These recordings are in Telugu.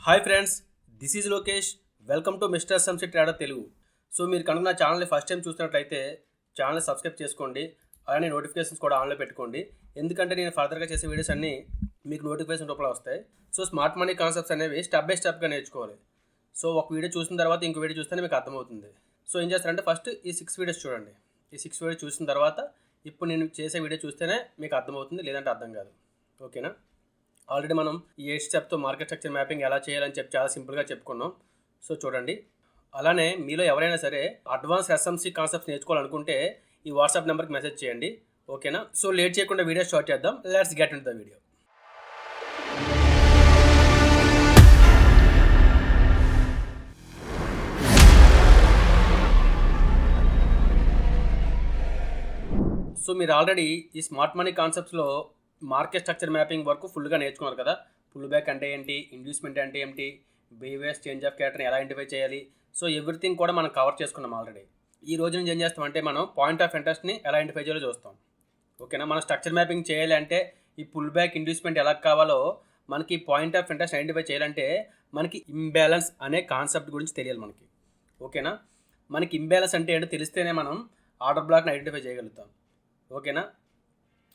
Hi friends, this is Lokesh. Welcome to mister Samsi trader Telugu. So మీరు కనుక నా ఛానల్ని ఫస్ట్ టైం చూసినట్లయితే ఛానల్ని సబ్స్క్రైబ్ చేసుకోండి. అలానే నోటిఫికేషన్స్ కూడా ఆన్లో పెట్టుకోండి. ఎందుకంటే నేను ఫర్దర్గా చేసే వీడియోస్ అన్నీ మీకు నోటిఫికేషన్ రూపంలో వస్తాయి. సో స్మార్ట్ మనీ కాన్సెప్ట్స్ అనేవి స్టెప్ బై స్టెప్గా నేర్చుకోవాలి. సో ఒక వీడియో చూసిన తర్వాత ఇంకో వీడియో చూస్తేనే మీకు అర్థమవుతుంది. సో ఏం చేస్తారంటే ఫస్ట్ ఈ 6 వీడియోస్ చూడండి. ఈ 6 వీడియోస్ చూసిన తర్వాత ఇప్పుడు నేను చేసే వీడియో చూస్తేనే మీకు అర్థమవుతుంది, లేదంటే అర్థం కాదు. ఓకేనా? ఆల్రెడీ మనం ఈ 8 స్టెప్తో మార్కెట్ స్ట్రక్చర్ మ్యాపింగ్ ఎలా చేయాలని చెప్పి చాలా సింపుల్గా చెప్పుకున్నాం. సో చూడండి. అలానే మీలో ఎవరైనా సరే అడ్వాన్స్ ఎస్ఎంసి కాన్సెప్ట్స్ నేర్చుకోవాలనుకుంటే ఈ వాట్సాప్ నెంబర్కి మెసేజ్ చేయండి. ఓకేనా? సో లేట్ చేయకుండా వీడియో స్టార్ట్ చేద్దాం. Let's get into the video. So మీరు ఆల్రెడీ ఈ స్మార్ట్ మనీ కాన్సెప్ట్స్లో మార్కెట్ స్ట్రక్చర్ మ్యాపింగ్ వరకు ఫుల్గా నేర్చుకున్నారు కదా. పుల్ బ్యాక్ అంటే ఏంటి, ఇండ్యూస్మెంట్ అంటే ఏంటి, బీవేస్ చేంజ్ ఆఫ్ క్యారెక్టర్ని ఎలా ఐడెంటిఫై చేయాలి, సో ఎవ్రీథింగ్ కూడా మనం కవర్ చేసుకున్నాం ఆల్రెడీ. ఈ రోజు నుంచి ఏం చేస్తామంటే మనం పాయింట్ ఆఫ్ ఇంట్రెస్ట్ని ఎలా ఐడెంటిఫై చేయాలో చూస్తాం. ఓకేనా? మనం స్ట్రక్చర్ మ్యాపింగ్ చేయాలి అంటే ఈ పుల్ బ్యాక్ ఇండ్యూస్మెంట్ ఎలా కావాలో మనకి పాయింట్ ఆఫ్ ఇంట్రెస్ట్ ఐడెంటిఫై చేయాలంటే మనకి ఇంబ్యాలెన్స్ అనే కాన్సెప్ట్ గురించి తెలియాలి మనకి. ఓకేనా? మనకి ఇంబ్యాలెన్స్ అంటే ఏంటో తెలిస్తేనే మనం ఆర్డర్ బ్లాక్ని ఐడెంటిఫై చేయగలుగుతాం. ఓకేనా?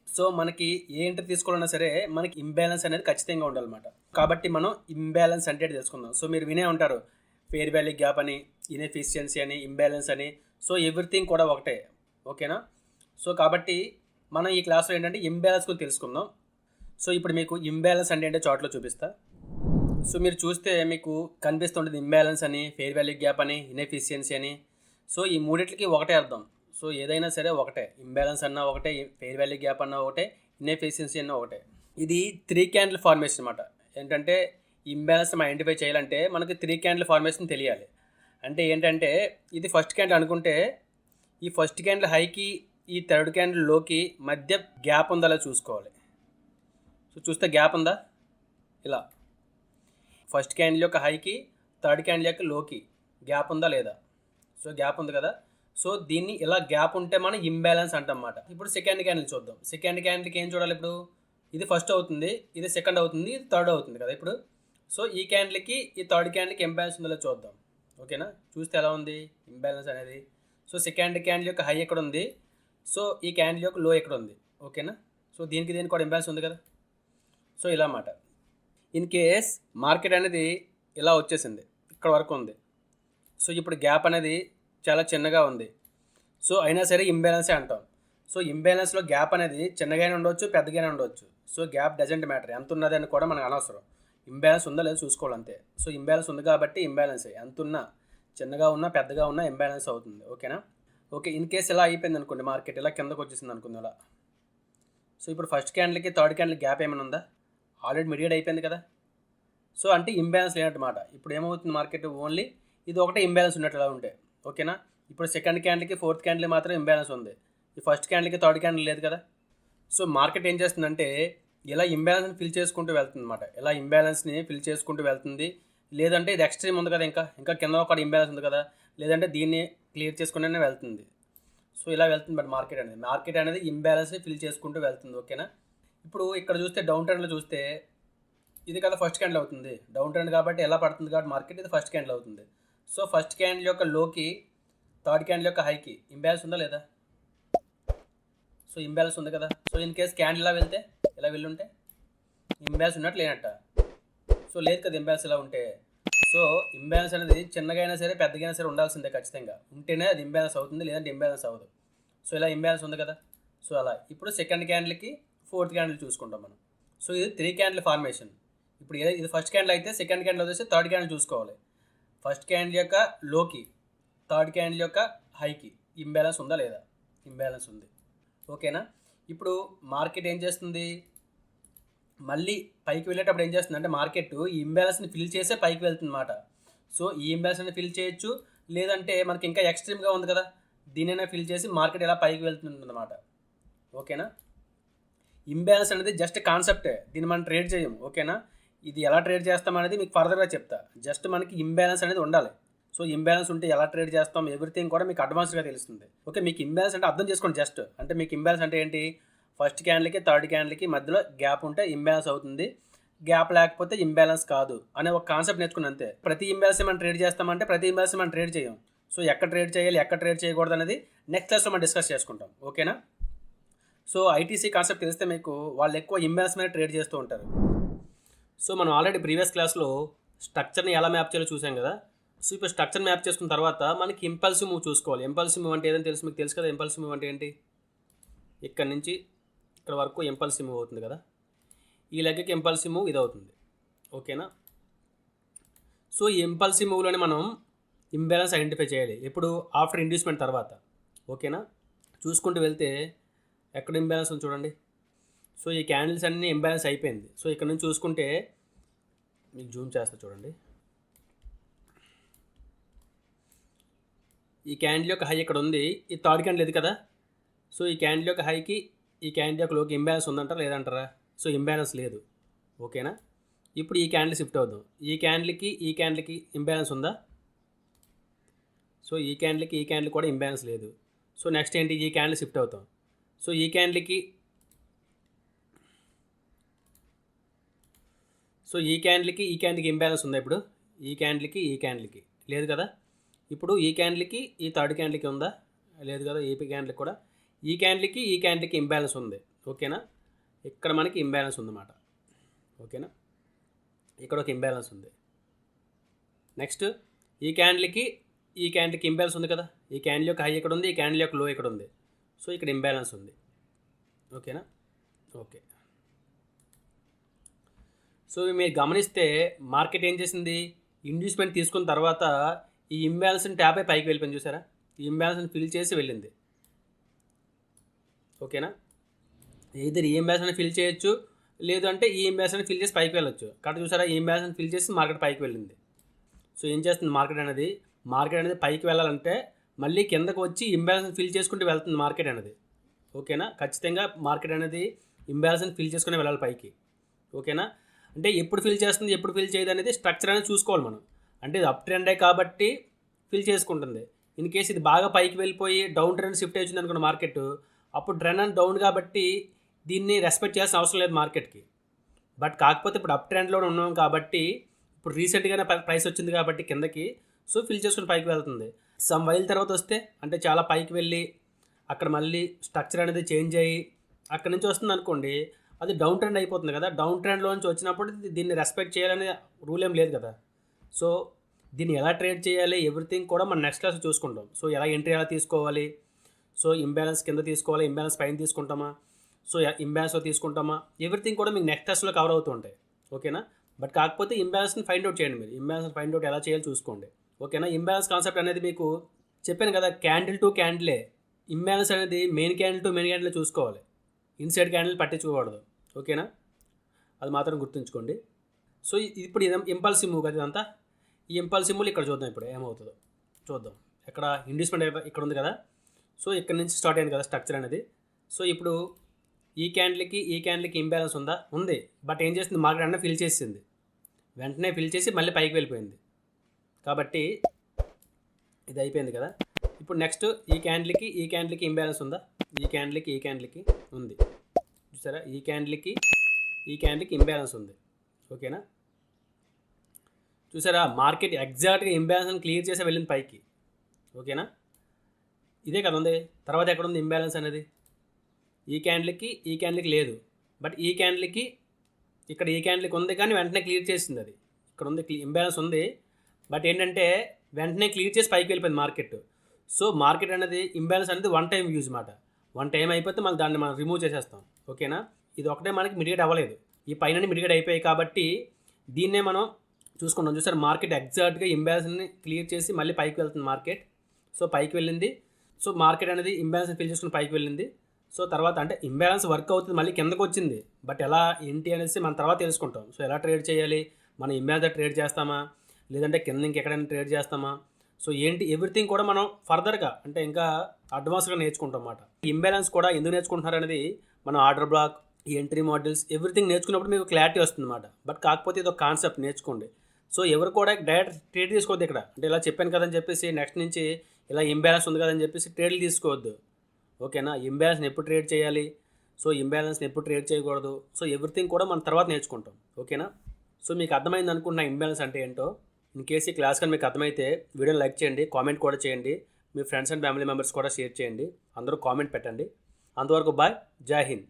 సో మనకి ఏ ఎంట్రీ తీసుకోవాలన్నా సరే మనకి ఇంబ్యాలెన్స్ అనేది ఖచ్చితంగా ఉండాలన్నమాట. కాబట్టి మనం ఇంబ్యాలెన్స్ అంటే తెలుసుకుందాం. సో మీరు వినే ఉంటారు ఫెయిర్ వాల్యూ గ్యాప్ అని, ఇన్ఎఫిషియన్సీ అని, ఇంబ్యాలెన్స్ అని. సో ఎవ్రీథింగ్ కూడా ఒకటే. ఓకేనా? సో కాబట్టి మనం ఈ క్లాస్లో ఏంటంటే ఇంబ్యాలెన్స్ గురించి తెలుసుకుందాం. సో ఇప్పుడు మీకు ఇంబ్యాలెన్స్ అంటే ఏంటో చార్ట్లో చూపిస్తా. సో మీరు చూస్తే మీకు కనిపిస్తుంటుంది ఇంబ్యాలెన్స్ అని, ఫెయిర్ వాల్యూ గ్యాప్ అని, ఇన్ఎఫిషియన్సీ అని. సో ఈ మూడిట్లకి ఒకటే అర్థం. సో ఏదైనా సరే ఒకటే, ఇంబ్యాలెన్స్ అన్నా ఒకటే, ఫెయిర్ వాల్యూ గ్యాప్ అన్నా ఒకటే, ఇన్ఎఫిషియన్సీ అన్నా ఒకటే. ఇది 3 క్యాండిల్ ఫార్మేషన్ అనమాట. ఏంటంటే ఇంబ్యాలెన్స్ మనం ఐడెంటిఫై చేయాలంటే మనకి 3 క్యాండిల్ ఫార్మేషన్ తెలియాలి. అంటే ఏంటంటే ఇది ఫస్ట్ క్యాండిల్ అనుకుంటే ఈ ఫస్ట్ క్యాండిల్ హైకి ఈ థర్డ్ క్యాండిల్ లోకి మధ్య గ్యాప్ ఉందా లేదా చూసుకోవాలి. సో చూస్తే గ్యాప్ ఉందా? ఇలా ఫస్ట్ క్యాండిల్ యొక్క హైకి థర్డ్ క్యాండిల్ యొక్క లోకి గ్యాప్ ఉందా లేదా? సో గ్యాప్ ఉంది కదా. సో దీన్ని ఇలా గ్యాప్ ఉంటే మనం ఇంబ్యాలెన్స్ అంటమాట. ఇప్పుడు సెకండ్ క్యాండిల్ చూద్దాం. సెకండ్ క్యాండిల్కి ఏం చూడాలి? ఇప్పుడు ఇది ఫస్ట్ అవుతుంది, ఇది సెకండ్ అవుతుంది, ఇది థర్డ్ అవుతుంది కదా ఇప్పుడు. సో ఈ క్యాండిల్కి ఈ థర్డ్ క్యాండిల్కి ఇంబ్యాలెన్స్ ఉందో చూద్దాం. ఓకేనా? చూస్తే ఎలా ఉంది ఇంబ్యాలెన్స్ అనేది. సో సెకండ్ క్యాండిల్ యొక్క హై ఎక్కడ ఉంది, సో ఈ క్యాండిల్ యొక్క లో ఎక్కడ ఉంది. ఓకేనా? సో దీనికి కూడా ఇంబ్యాలెన్స్ ఉంది కదా. సో ఇలా అన్నమాట. ఇన్ కేస్ మార్కెట్ అనేది ఇలా వచ్చేసింది, ఇక్కడ వరకు ఉంది. సో ఇప్పుడు గ్యాప్ అనేది చాలా చిన్నగా ఉంది. సో అయినా సరే ఇంబ్యాలెన్సే అంటాం. సో ఇంబ్యాలెన్స్లో గ్యాప్ అనేది చిన్నగానే ఉండవచ్చు, పెద్దగానే ఉండవచ్చు. సో గ్యాప్ డజంట్ మ్యాటర్, ఎంత ఉన్నది అని కూడా మనకు అనవసరం. ఇంబ్యాలెన్స్ ఉందా లేదో చూసుకోవాలి అంతే. సో ఇంబ్యాలెన్స్ ఉంది కాబట్టి ఇంబ్యాలెన్సే, ఎంత ఉన్నా, చిన్నగా ఉన్నా పెద్దగా ఉన్నా ఇంబ్యాలెన్స్ అవుతుంది. ఓకేనా? ఓకే. ఇన్ కేస్ ఇలా అయిపోయింది అనుకోండి, మార్కెట్ ఇలా కిందకు వచ్చేసింది అనుకుంది అలా. సో ఇప్పుడు ఫస్ట్ క్యాండిల్కి థర్డ్ క్యాండిల్ గ్యాప్ ఏమైనా ఉందా? ఆల్రెడీ మిడియేట్ అయిపోయింది కదా. సో అంటే ఇంబ్యాలెన్స్ లేనట్టు మాట. ఇప్పుడు ఏమవుతుంది మార్కెట్ ఓన్లీ ఇది ఒకటే ఇంబ్యాలెన్స్ ఉన్నట్టు అలా ఉంటే. ఓకేనా? ఇప్పుడు సెకండ్ క్యాండిల్కి ఫోర్త్ క్యాండిల్ మాత్రం ఇంబ్యాలెన్స్ ఉంది, ఈ ఫస్ట్ క్యాండిల్కి థర్డ్ క్యాండిల్ లేదు కదా. సో మార్కెట్ ఏం చేస్తుందంటే ఇలా ఇంబ్యాలెన్స్ని ఫిల్ చేసుకుంటూ వెళ్తుంది అనమాట. ఇలా ఇంబ్యాలెన్స్ని ఫిల్ చేసుకుంటూ వెళ్తుంది. లేదంటే ఇది ఎక్స్ట్రీమ్ ఉంది కదా, ఇంకా కింద ఒక ఇంబ్యాలెన్స్ ఉంది కదా, లేదంటే దీన్ని క్లియర్ చేసుకుంటూనే వెళ్తుంది. సో ఇలా వెళ్తుంది బట్ మార్కెట్ అనేది ఇంబ్యాలెన్స్ని ఫిల్ చేసుకుంటూ వెళ్తుంది. ఓకేనా? ఇప్పుడు ఇక్కడ చూస్తే డౌన్ ట్రెండ్లో చూస్తే ఇది కదా ఫస్ట్ క్యాండిల్ అవుతుంది, డౌన్ ట్రెండ్ కాబట్టి ఎలా పడుతుంది కాబట్టి మార్కెట్ ఇది ఫస్ట్ క్యాండిల్ అవుతుంది. సో ఫస్ట్ క్యాండిల్ యొక్క లోకి థర్డ్ క్యాండిల్ యొక్క హైకి ఇంబ్యాలెన్స్ ఉందా లేదా? సో ఇంబ్యాలెన్స్ ఉంది కదా. సో ఇన్ కేస్ క్యాండిల్ ఇలా వెళ్తే, ఇలా వెళ్ళుంటే ఇంబ్యాలెన్స్ ఉన్నట్టు లేనట్ట. సో లేదు కదా ఇంబ్యాలెన్స్ ఇలా ఉంటే. సో ఇంబ్యాలెన్స్ అనేది చిన్నగా అయినా సరే పెద్దగా అయినా సరే ఉండాల్సిందే ఖచ్చితంగా. ఉంటేనే అది ఇంబ్యాలెన్స్ అవుతుంది, లేదంటే ఇంబ్యాలెన్స్ అవ్వదు. సో ఇలా ఇంబ్యాలెన్స్ ఉంది కదా. సో అలా ఇప్పుడు సెకండ్ క్యాండిల్కి ఫోర్త్ క్యాండిల్ చూసుకుంటాం మనం. సో ఇది 3 క్యాండిల్ ఫార్మేషన్. ఇప్పుడు ఇది ఫస్ట్ క్యాండిల్ అయితే సెకండ్ క్యాండిల్ వచ్చేసి థర్డ్ క్యాండిల్ చూసుకోవాలి. ఫస్ట్ క్యాండిల్ యొక్క లోకి థర్డ్ క్యాండిల్ యొక్క హైకి ఇంబ్యాలెన్స్ ఉందా లేదా? ఇంబ్యాలెన్స్ ఉంది. ఓకేనా? ఇప్పుడు మార్కెట్ ఏం చేస్తుంది, మళ్ళీ పైకి వెళ్ళేటప్పుడు ఏం చేస్తుంది అంటే మార్కెట్ ఈ ఇంబ్యాలెన్స్ని ఫిల్ చేసే పైకి వెళ్తుంది అన్నమాట. సో ఈ ఇంబ్యాలెన్స్ని ఫిల్ చేయొచ్చు, లేదంటే మనకి ఇంకా ఎక్స్ట్రీమ్గా ఉంది కదా, దీనైనా ఫిల్ చేసి మార్కెట్ ఇలా పైకి వెళ్తుంది అన్నమాట. ఓకేనా? ఇంబ్యాలెన్స్ అనేది జస్ట్ కాన్సెప్టే, దీన్ని మనం ట్రేడ్ చేయము. ఓకేనా? ఇది ఎలా ట్రేడ్ చేస్తాం అనేది మీకు ఫర్దర్గా చెప్తా. జస్ట్ మనకి ఇంబ్యాలెన్స్ అనేది ఉండాలి. సో ఇంబ్యాలెన్స్ ఉంటే ఎలా ట్రేడ్ చేస్తాం ఎవ్రీథింగ్ కూడా మీకు అడ్వాన్స్గా తెలుస్తుంది. ఓకే, మీకు ఇంబ్యాలెన్స్ అంటే అర్థం చేసుకోండి జస్ట్. అంటే మీకు ఇంబ్యాలెన్స్ అంటే ఏంటి, ఫస్ట్ క్యాండిల్కి థర్డ్ క్యాండిల్కి మధ్యలో గ్యాప్ ఉంటే ఇంబ్యాలెన్స్ అవుతుంది, గ్యాప్ లేకపోతే ఇంబ్యాలెన్స్ కాదు అనే ఒక కాన్సెప్ట్ నేర్చుకున్నాను అంతే. ప్రతి ఇంబ్యాలెన్స్ మనం ట్రేడ్ చేస్తామంటే ప్రతి ఇంబ్యాలెన్స్ మనం ట్రేడ్ చేయం. సో ఎక్కడ ట్రేడ్ చేయాలి, ఎక్కడ ట్రేడ్ చేయకూడదు అనేది నెక్స్ట్ క్లాస్లో మనం డిస్కస్ చేసుకుంటాం. ఓకేనా? సో ఐటీసీ కాన్సెప్ట్ తెలిస్తే మీకు వాళ్ళు ఎక్కువ ఇంబ్యాలెన్స్ మీద ట్రేడ్ చేస్తూ ఉంటారు. సో మనం ఆల్రెడీ ప్రీవియస్ క్లాస్లో స్ట్రక్చర్ని ఎలా మ్యాప్ చేయాలో చూసాం కదా. సో ఇప్పుడు స్ట్రక్చర్ మ్యాప్ చేసుకున్న తర్వాత మనకి ఇంపల్సివ్ మూవ్ చూసుకోవాలి. ఇంపల్సివ్ మూవ్ అంటే ఏదని తెలుసు, మీకు తెలుసు కదా. ఇంపల్సివ్ మూవ్ అంటే ఏంటి? ఇక్కడ నుంచి ఇక్కడ వరకు ఇంపల్సివ్ మూవ్ అవుతుంది కదా. ఈ లెగ్గకి ఇంపల్సివ్ మూవ్ ఇది అవుతుంది. ఓకేనా? సో ఈ ఇంపల్సివ్ మూవ్లోనే మనం ఇంబ్యాలెన్స్ ఐడెంటిఫై చేయాలి. ఎప్పుడు? ఆఫ్టర్ ఇండ్యూస్మెంట్ తర్వాత. ఓకేనా? చూసుకుంటూ వెళ్తే ఎక్కడ ఇంబ్యాలెన్స్ ఉంది చూడండి. సో ఈ క్యాండిల్స్ అన్నీ ఇంబ్యాలెన్స్ అయిపోయింది. సో ఇక్కడ నుంచి చూసుకుంటే మీకు జూమ్ చేస్తా చూడండి. ఈ క్యాండిల్ యొక్క హై ఇక్కడ ఉంది, ఈ థర్డ్ క్యాండిల్ ఇది కదా. సో ఈ క్యాండిల్ యొక్క హైకి ఈ క్యాండిల్ యొక్క లోకి ఇంబ్యాలెన్స్ ఉందంటారా లేదంటారా? సో ఇంబ్యాలెన్స్ లేదు. ఓకేనా? ఇప్పుడు ఈ క్యాండిల్ షిఫ్ట్ అవుదాం. ఈ క్యాండిల్కి ఇంబ్యాలెన్స్ ఉందా? సో ఈ క్యాండిల్ కూడా ఇంబ్యాలెన్స్ లేదు. సో నెక్స్ట్ ఏంటి? ఈ క్యాండిల్ షిఫ్ట్ అవుతాం. సో ఈ క్యాండిల్కి ఇంబ్యాలెన్స్ ఉందా? ఇప్పుడు ఈ క్యాండిల్కి లేదు కదా. ఇప్పుడు ఈ క్యాండిల్కి ఈ థర్డ్ క్యాండిల్కి ఉందా? లేదు కదా. ఈ క్యాండిల్కి కూడా ఈ క్యాండిల్కి ఇంబ్యాలెన్స్ ఉంది. ఓకేనా? ఇక్కడ మనకి ఇంబ్యాలెన్స్ ఉందన్నమాట. ఓకేనా? ఇక్కడ ఒక ఇంబ్యాలెన్స్ ఉంది. నెక్స్ట్ ఈ క్యాండిల్కి ఇంబ్యాలెన్స్ ఉంది కదా. ఈ క్యాండిల్ యొక్క హై ఇక్కడ ఉంది, ఈ క్యాండిల్ యొక్క లో ఇక్కడ ఉంది. సో ఇక్కడ ఇంబ్యాలెన్స్ ఉంది. ఓకేనా? ఓకే. సో మీరు గమనిస్తే మార్కెట్ ఏం చేసింది? ఇండ్యూస్మెంట్ తీసుకున్న తర్వాత ఈ ఇంబ్యాలెన్స్ని ట్యాప్ అయి పైకి వెళ్ళిపోయింది. చూసారా? ఈ ఇంబ్యాలెన్స్ని ఫిల్ చేసి వెళ్ళింది. ఓకేనా? either ఈ ఇంబ్యాలెన్స్ని ఫిల్ చేయొచ్చు, లేదు అంటే ఈ ఇంబ్యాలెన్స్ని ఫిల్ చేసి పైకి వెళ్ళొచ్చు. కాబట్టి చూసారా, ఈ ఇంబ్యాలెన్స్ని ఫిల్ చేసి మార్కెట్ పైకి వెళ్ళింది. సో ఏం చేస్తుంది మార్కెట్ అనేది పైకి వెళ్ళాలంటే మళ్ళీ కిందకు వచ్చి ఇంబ్యాలెన్స్ని ఫిల్ చేసుకుంటూ వెళ్తుంది మార్కెట్ అనేది. ఓకేనా? ఖచ్చితంగా మార్కెట్ అనేది ఇంబ్యాలెన్స్ని ఫిల్ చేసుకుని వెళ్ళాలి పైకి. ఓకేనా? అంటే ఎప్పుడు ఫిల్ చేస్తుంది, ఎప్పుడు ఫిల్ చేయదు అనేది స్ట్రక్చర్ అనేది చూసుకోవాలి మనం. అంటే ఇది అప్ ట్రెండే కాబట్టి ఫిల్ చేసుకుంటుంది. ఇన్ కేసు ఇది బాగా పైకి వెళ్ళిపోయి డౌన్ ట్రెండ్ షిఫ్ట్ అవుతుంది అనుకున్న మార్కెట్, అప్పుడు ట్రెండ్ అని డౌన్ కాబట్టి దీన్ని రెస్పెక్ట్ చేయాల్సిన అవసరం లేదు మార్కెట్కి. బట్ కాకపోతే ఇప్పుడు అప్ ట్రెండ్లో ఉన్నాం కాబట్టి ఇప్పుడు రీసెంట్గానే ప్రైస్ వచ్చింది కాబట్టి కిందకి, సో ఫిల్ చేసుకుని పైకి వెళ్తుంది. సమ్ వైల్ తర్వాత వస్తే అంటే చాలా పైకి వెళ్ళి అక్కడ మళ్ళీ స్ట్రక్చర్ అనేది చేంజ్ అయ్యి అక్కడ నుంచి వస్తుంది అనుకోండి, అది డౌన్ ట్రెండ్ అయిపోతుంది కదా. డౌన్ ట్రెండ్లో నుంచి వచ్చినప్పుడు దీన్ని రెస్పెక్ట్ చేయాలనే రూల్ ఏం లేదు కదా. సో దీన్ని ఎలా ట్రేడ్ చేయాలి ఎవ్రీథింగ్ కూడా మనం నెక్స్ట్ క్లాస్ చూసుకుంటాం. సో ఎలా ఎంట్రీ ఎలా తీసుకోవాలి, సో ఇంబ్యాలెన్స్ కింద తీసుకోవాలి, ఇంబ్యాలెన్స్ పైన తీసుకుంటామా, సో ఇంబ్యాలెన్స్లో తీసుకుంటామా, ఎవ్రీథింగ్ కూడా మీకు నెక్స్ట్ క్లాస్లో కవర్ అవుతూ ఉంటాయి. ఓకేనా? బట్ కాకపోతే ఇంబ్యాలెన్స్ని ఫైండ్ అవుట్ చేయండి. మీరు ఇంబ్యాలెన్స్ ఫైండ్ అవుట్ ఎలా చేయాలి చూసుకోండి. ఓకేనా? ఇంబ్యాలెన్స్ కాన్సెప్ట్ అనేది మీకు చెప్పాను కదా, క్యాండిల్ టు క్యాండిలే. ఇంబ్యాలెన్స్ అనేది main candle to main candle చూసుకోవాలి, ఇన్సైడ్ క్యాండిల్ పట్టించుకోకూడదు. ఓకేనా? అది మాత్రం గుర్తుంచుకోండి. సో ఇప్పుడు ఇంపల్సివ్ మూవ్ కదా ఇదంతా. ఈ ఇంపల్సివ్ మూవ్ ఇక్కడ చూద్దాం, ఇప్పుడు ఏమవుతుందో చూద్దాం. ఎక్కడ ఇండ్యూస్మెంట్ ఇక్కడ ఉంది కదా. సో ఇక్కడ నుంచి స్టార్ట్ అయింది కదా స్ట్రక్చర్ అనేది. సో ఇప్పుడు ఈ క్యాండిల్కి ఇంబ్యాలెన్స్ ఉందా? ఉంది. బట్ ఏం చేస్తుంది మార్కెట్ అన్న ఫిల్ చేసింది, వెంటనే ఫిల్ చేసి మళ్ళీ పైకి వెళ్ళిపోయింది. కాబట్టి ఇది అయిపోయింది కదా. ఇప్పుడు నెక్స్ట్ ఈ క్యాండిల్కి ఇంబ్యాలెన్స్ ఉందా? ఈ క్యాండిల్కి ఉంది. చూసారా? ఈ క్యాండిల్కి ఇంబ్యాలెన్స్ ఉంది. ఓకేనా? చూసారా? మార్కెట్ ఎగ్జాక్ట్గా ఇంబ్యాలెన్స్ని క్లియర్ చేసి వెళ్ళింది పైకి. ఓకేనా? ఇదే కదా ఉంది. తర్వాత ఎక్కడ ఉంది ఇంబ్యాలెన్స్ అనేది? ఈ క్యాండిల్కి లేదు. బట్ ఈ క్యాండిల్కి ఉంది కానీ వెంటనే క్లియర్ చేసింది. అది ఇక్కడ ఉంది, ఇంబ్యాలెన్స్ ఉంది. బట్ ఏంటంటే వెంటనే క్లియర్ చేసి పైకి వెళ్ళిపోయింది మార్కెట్. సో మార్కెట్ అనేది ఇంబ్యాలెన్స్ అనేది వన్ టైం యూజ్ మాట. వన్ టైం అయిపోతే మళ్ళీ దాన్ని మనం రిమూవ్ చేసేస్తాం. ఓకేనా? ఇది ఒకటే మనకి మిడిగేట్ అవ్వలేదు, ఈ పైన మిడిగేట్ అయిపోయాయి కాబట్టి దీన్నే మనం చూసుకుంటాం. చూసారు? మార్కెట్ ఎగ్జాక్ట్గా ఇంబ్యాలెన్స్ని క్లియర్ చేసి మళ్ళీ పైకి వెళ్తుంది మార్కెట్. సో పైకి వెళ్ళింది. సో మార్కెట్ అనేది ఇంబ్యాలెన్స్ని ఫిల్ చేసుకుని పైకి వెళ్ళింది. సో తర్వాత అంటే ఇంబ్యాలెన్స్ వర్క్ అవుతుంది, మళ్ళీ కిందకు వచ్చింది. బట్ ఎలా ఏంటి అనేసి మనం తర్వాత తెలుసుకుంటాం. సో ఎలా ట్రేడ్ చేయాలి, మనం ఇంబ్యాలెన్స్ ట్రేడ్ చేస్తామా లేదంటే కింద ఇంకెక్కడైనా ట్రేడ్ చేస్తామా, సో ఏంటి ఎవ్రీథింగ్ కూడా మనం ఫర్దర్గా అంటే ఇంకా అడ్వాన్స్గా నేర్చుకుంటాం అన్నమాట. ఇంబ్యాలెన్స్ కూడా ఎందుకు నేర్చుకుంటున్నారు అనేది మనం ఆర్డర్ బ్లాక్, ఈ ఎంట్రీ మోడల్స్ ఎవ్రీథింగ్ నేర్చుకున్నప్పుడు మీకు క్లారిటీ వస్తుంది అన్నమాట. బట్ కాకపోతే ఇది ఒక కాన్సెప్ట్ నేర్చుకోండి. సో ఎవరు కూడా డైరెక్ట్ ట్రేడ్ తీసుకోవద్దు ఇక్కడ. అంటే ఇలా చెప్పాను కదని చెప్పేసి నెక్స్ట్ నుంచి ఇలా ఇంబ్యాలెన్స్ ఉంది కదని చెప్పేసి ట్రేడ్లు తీసుకోవద్దు. ఓకేనా? ఇంబ్యాలెన్స్ని ఎప్పుడు ట్రేడ్ చేయాలి, సో ఇంబ్యాలెన్స్ని ఎప్పుడు ట్రేడ్ చేయకూడదు, సో ఎవ్రీథింగ్ కూడా మనం తర్వాత నేర్చుకుంటాం. ఓకేనా? సో మీకు అర్థమైంది అనుకుంటున్నా ఇంబ్యాలెన్స్ అంటే ఏంటో. ఇన్ కేసు ఈ క్లాస్ కానీ మీకు అర్థమైతే వీడియోని లైక్ చేయండి, కామెంట్ కూడా చేయండి, మీ ఫ్రెండ్స్ అండ్ ఫ్యామిలీ మెంబర్స్ కూడా షేర్ చేయండి, అందరూ కామెంట్ పెట్టండి. అంతవరకు బాయ్, జై హింద్.